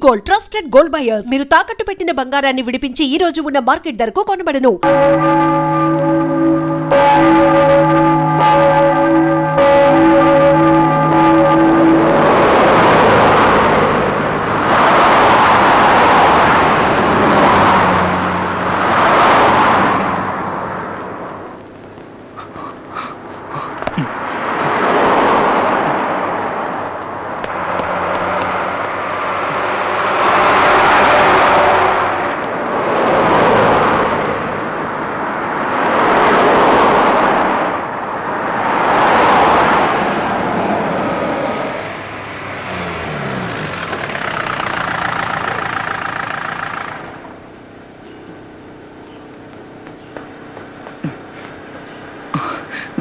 Gold, trusted gold buyers. మీరు తాకట్టు పెట్టిన బంగారాన్ని విడిపించి ఈ రోజు ఉన్న మార్కెట్ ధరకు కొనబడను.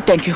Thank you.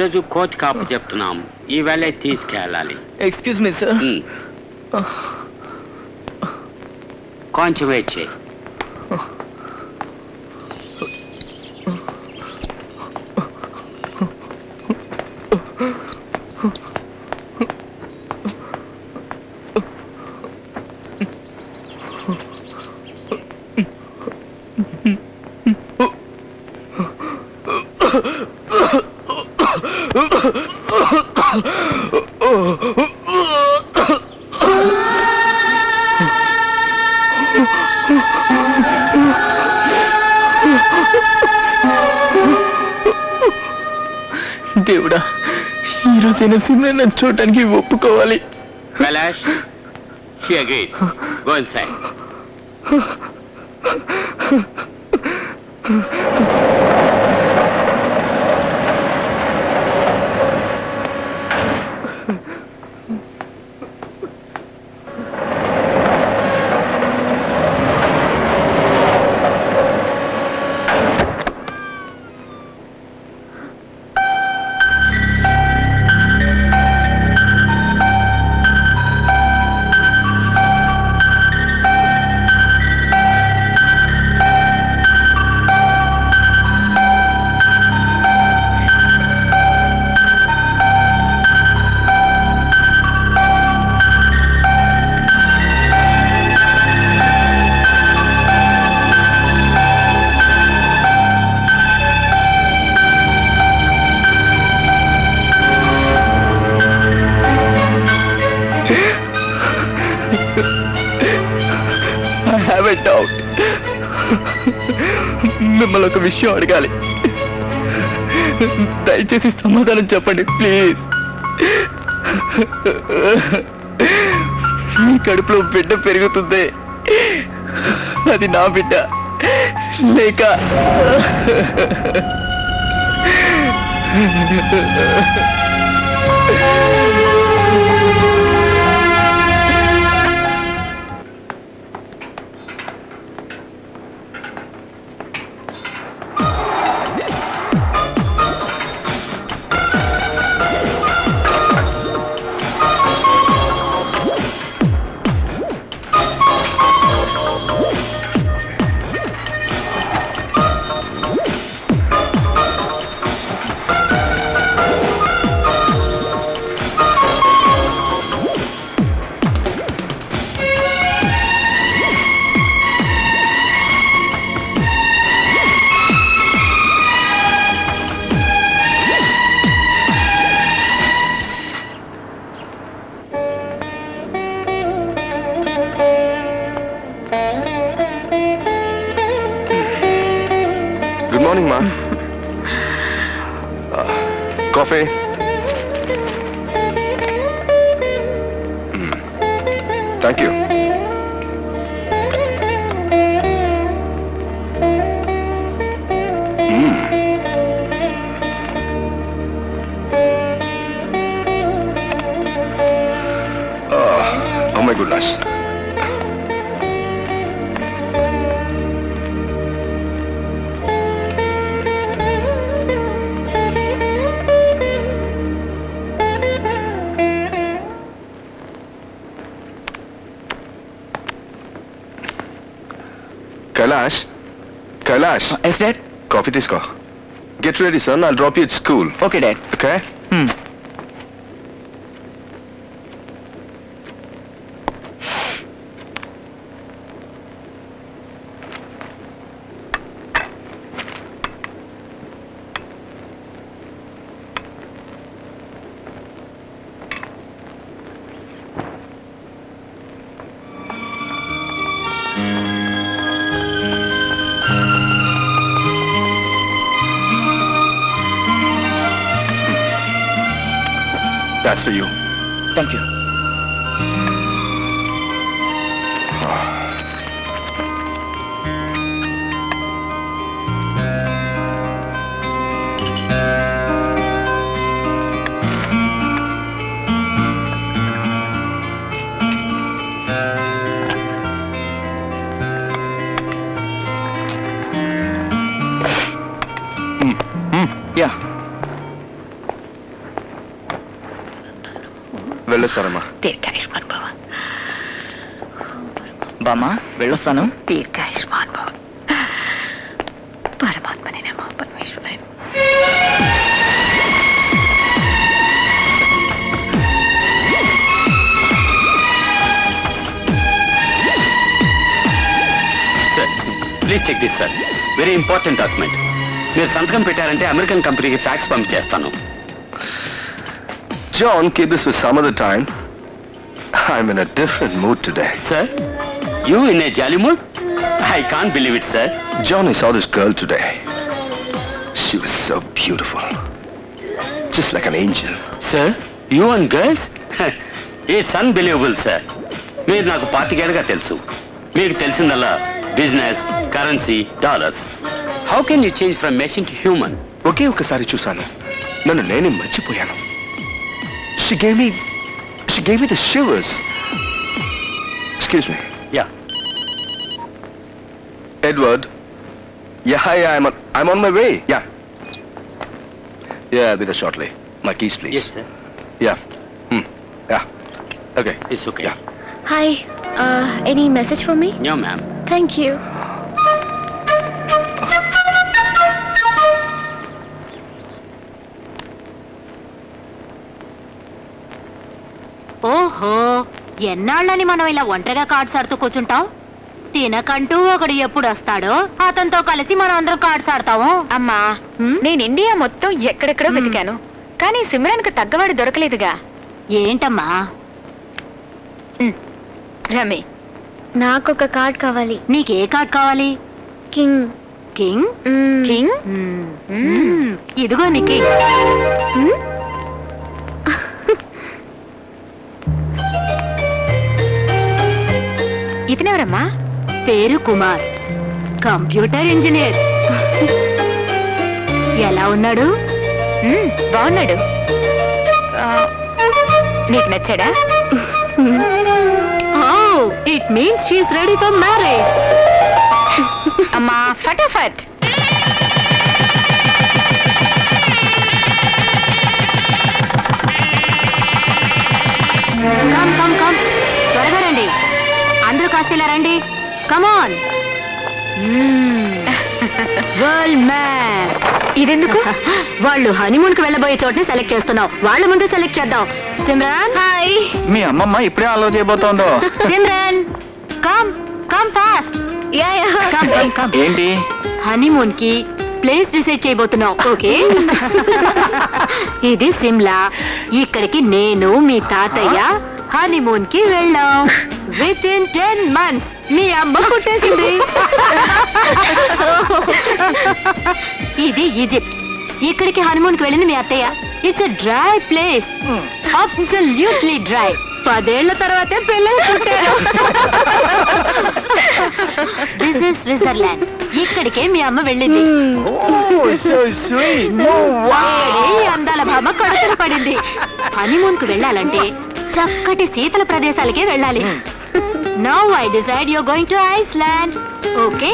ఈరోజు కోచ్ కాపు చెప్తున్నాం, ఈవేళ తీసుకెళ్ళాలి. Excuse me sir. కొంచెం వెయిట్ చేయి. దేవుడా, ఈరోజైనా సిమ్రన్ చూడటానికి ఒప్పుకోవాలి. Kailash, she agreed. Go inside. మిమ్మల్ని ఒక విషయం అడగాలి, దయచేసి సమాధానం చెప్పండి ప్లీజ్. మీ కడుపులో బిడ్డ పెరుగుతుంది, అది నా బిడ్డ లేక morning, Ma. Coffee? Thank you. Oh my goodness. Kailash. Yes, Dad? Coffee తీసుకో. Get ready, son. I'll drop you at school. Okay, Dad. Okay? That's for you. Thank you. Yeah. నమస్కారం అమ్మా. దీర్ఘాయుష్మాన్ భవ. బామ్మ వెళ్ళొస్తాను. దీర్ఘాయుష్మాన్ భవ. పరమాత్మనే నమః. పరమేశ్వరాయ నమః. Sir please check this sir. Very important document. మీరు సంతకం పెట్టారంటే అమెరికన్ కంపెనీకి ఫ్యాక్స్ పంపించేస్తాను. John, keep this for some other time. I'm in a different mood today. Sir you in a jolly mood? I can't believe it sir. John, I saw this girl today. She was so beautiful. Just like an angel. Sir you and girls it's unbelievable sir. మీరు నాకు 25 ఏళ్ళుగా తెలుసు. మీకు తెలిసిందల్లా business, currency, dollars. How can you change from machine to human? ఒకే ఒకసారి చూశాను, నన్ను నేనే మర్చిపోయాను. She gave me the shivers. Excuse me. Yeah Edward. Yeah, I'm on my way. Yeah. Yeah, I'll be there shortly. My keys, please. Yes sir. Yeah. Yeah. Okay. It's okay. Yeah. Hi, any message for me? No ma'am. Thank you. ఓహో, ఎన్నాళ్ళని మనం ఇలా ఒంటరిగా cards ఆడుతూ కూర్చుంటాం? తినకంటూ ఒకడు ఎప్పుడు వస్తాడో అతనితో కలిసి మనం అందరం కార్డ్స్ ఆడతాము. అమ్మా, నేను ఇండియా మొత్తం ఎక్కడెక్కడో వెతికాను, కానీ సిమ్రాన్కు తగ్గవాడు దొరకలేదుగా. ఏంటమ్మా? రమి, నాకు ఒక కార్డ్ కావాలి. నీకే కార్డ్ కావాలి? కింగ్. కింగ్? కింగ్ ఇదిగో నీకే. ఇతనెవరమ్మా? పేరు కుమార్, కంప్యూటర్ ఇంజనీర్. ఎలా ఉన్నాడు? బాగున్నాడు. నీకు నచ్చాడా? It means she is ready for marriage. అమ్మా, ఫటాఫట్. కమ్ కమ్ కమ్, త్వరగా రండి. అందరూ కాస్త ఇలా రండి. కమాన్. World map. ఇదెందుకు? వాళ్ళు హనీమూన్ కి వెళ్ళబోయే చోటుని సెలెక్ట్ చేస్తున్నాం. వాళ్ళ ముందే సెలెక్ట్ చేద్దాం. సిమ్రాన్, హాయ్. మీ అమ్మమ్మ ఇప్పుడే అలో చేయబోతోందో. Simran, come come fast. Yeah yeah, come come come. ఏంటి? హనీమూన్ కి ప్లేస్ డిసైడ్ చేయబోతున్నాం. ఓకే. ఇది సిమ్లా. ఇక్కడికి నేను, మీ తాతయ్య హనీమూన్ కి వెళ్ళాం. విత్ ఇన్ 10 months మీ అమ్మ పుట్టేసింది. ఇది ఈజిప్ట్. ఇక్కడికి హనీమూన్ కి వెళ్ళింది మీ అత్తయ్య. It's a dry place, absolutely dry. 10 ఏళ్ల తర్వాతే పిల్లలు పుట్టారు. This is Switzerland. ఇక్కడికే మీ అమ్మ వెళ్ళింది. వేడి అందాల భామ కడుపున పడింది. హనీమూన్ కు వెళ్ళాలంటే చక్కటి శీతల ప్రదేశాలకే వెళ్ళాలి. Now I decide you going to Iceland. Okay.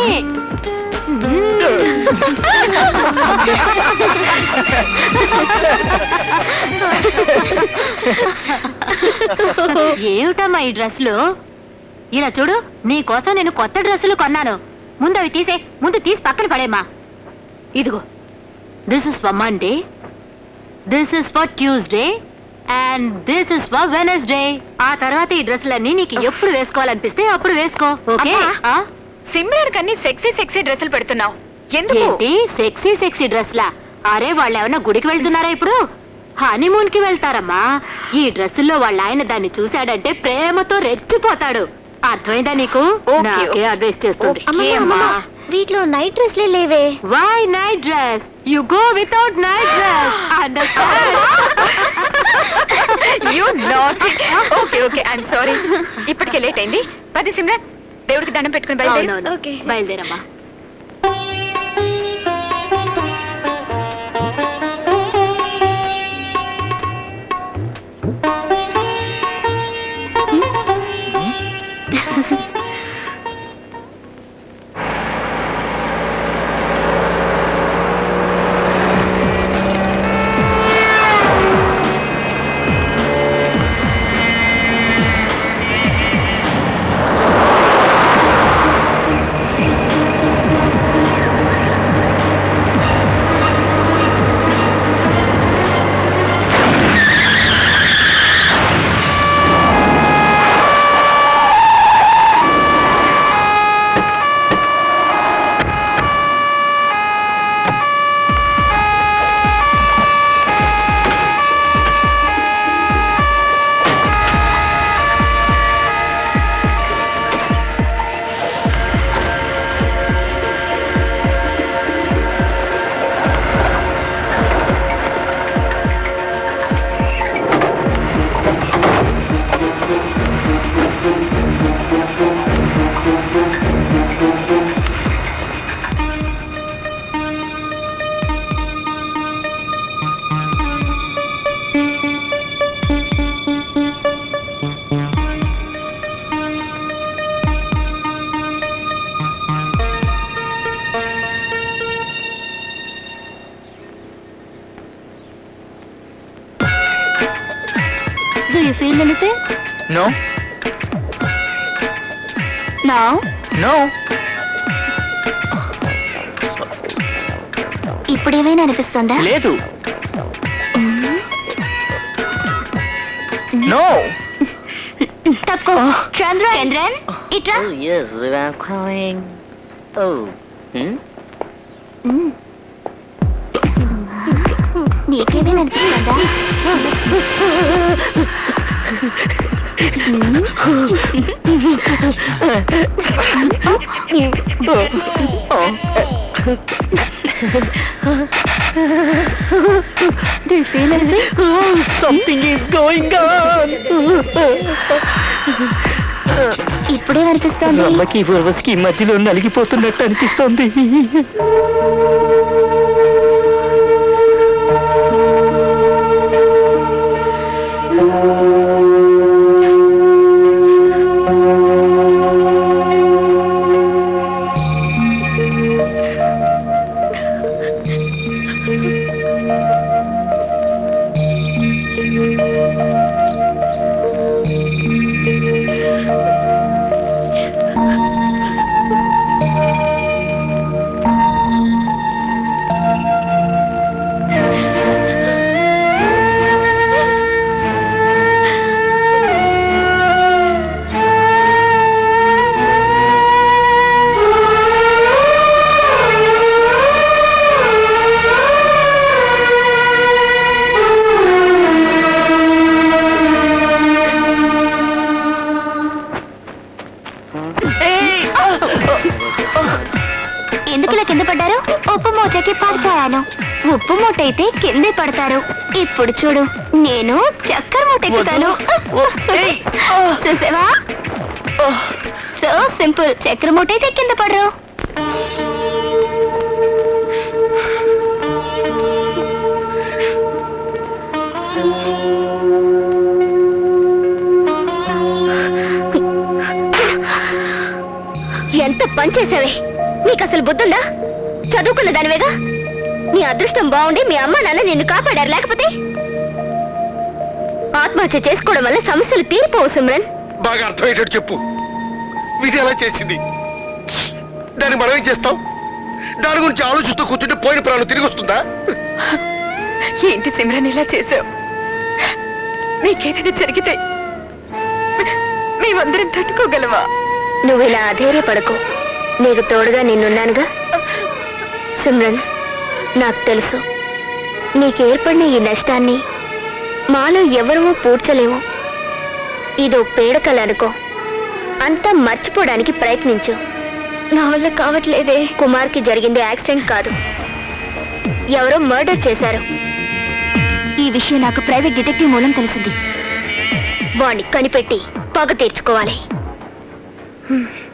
ఏమిటమ్మా ఈ డ్రెస్లు? ఇలా చూడు, నీ కోసం నేను కొత్త డ్రెస్సులు కొన్నాను. ముందు అవి తీసే. ముందు తీసి పక్కన పడేమ్మా. ఇదిగో, this is for Monday, this is for Tuesday and this is for Wednesday. ఆ తర్వాత ఈ డ్రెస్సులన్నీ నీకు ఎప్పుడు వేసుకోవాలనిపిస్తే అప్పుడు వేసుకో. ఓకే? సిమ్రాన్ కన్నీ సెక్సీ సెక్సీ డ్రెస్సులు పెడుతున్నావు ఎందుకు? ఏంటి సెక్సీ సెక్సీ డ్రెస్లా? అరే, వాళ్ళు ఏమన్నా గుడికి వెళ్తున్నారా ఇప్పుడు? హనీమూన్ కి వెళ్తారమ్మా. ఈ డ్రెస్సుల్లో వాళ్ళ ఆయన దాన్ని చూశాడంటే ప్రేమతో రెచ్చిపోతాడు. అర్థమైందా నీకు? నాకే అడ్వైస్ చేస్తుంది. వీటిలో నైట్ డ్రెస్లే లేవే. Why night dress? You go without night dress. Understand? You not. Okay okay, I'm sorry. ఇప్పటికే లేట్ అయింది. పది సిమ్రాన్, దేవుడికి దండం పెట్టుకుని బయలుదేరు. అవునవును. ఓకే. బయలుదేరమ్మా. నో నౌ నో ఇప్పుడేమైనా అనిపిస్తుందా? లేదు. నో తక్కువ. చంద్రన్ ఇట్రా. Oh, yes, I'm coming. Oh. నీకేమైనా అనిపిస్తుందా? Do you feel anything? Something is going on. ఇప్పుడే అనిపిస్తుంది. అమ్మకి ఊర్వశికి మధ్యలో నలిగిపోతున్నట్టు అనిపిస్తోంది. ఎందుకు ఇలా కింద పడ్డారు? ఉప్పు మూటకి పడతాను. ఉప్పు మూట అయితే కిందే పడతారు. ఇప్పుడు చూడు, నేను చక్కెర మూట ఎక్కుతాను. చూసావా? So simple. చక్కెర మూట అయితే కింద పడరు. ఎంత పని చేసావే! నీకు అసలు బుద్ధుందా? చదువుకున్న దానివేగా. నీ అదృష్టం బాగుండి మీ అమ్మ నాన్న నిన్ను కాపాడారు, లేకపోతే ఆత్మహత్య చేసుకోవడం వల్ల సమస్యలు తీరిపోవు సిమ్రన్. బాగా అర్థమయ్యేటట్టు చెప్పు. విధి ఎలా చేసింది? దాన్ని మనం ఏం చేస్తాం? దాని గురించి ఆలోచిస్తూ కూర్చుంటే పోయిన ప్రాణం తిరిగి వస్తుందా? ఏంటి సిమ్రన్ ఇలా చేసావు? నీకేదైనా జరిగితే మేమందరం తట్టుకోగలవా? నువ్వు ఇలా అధైర్యపడకు. నీకు తోడుగా నేనున్నానుగా. సిమ్రన్, నాకు తెలుసు నీకు ఏర్పడిన ఈ నష్టాన్ని మాలో ఎవరూ పూడ్చలేము. ఇదో పీడకల అనుకో. అంతా మర్చిపోవడానికి ప్రయత్నించు. నా వల్ల కావట్లేదే. కుమార్కి జరిగింది యాక్సిడెంట్ కాదు, ఎవరో మర్డర్ చేశారు. ఈ విషయం నాకు ప్రైవేట్ డిటెక్టివ్ మూలం తెలిసింది. వాణ్ణి కనిపెట్టి పగ తీర్చుకోవాలి.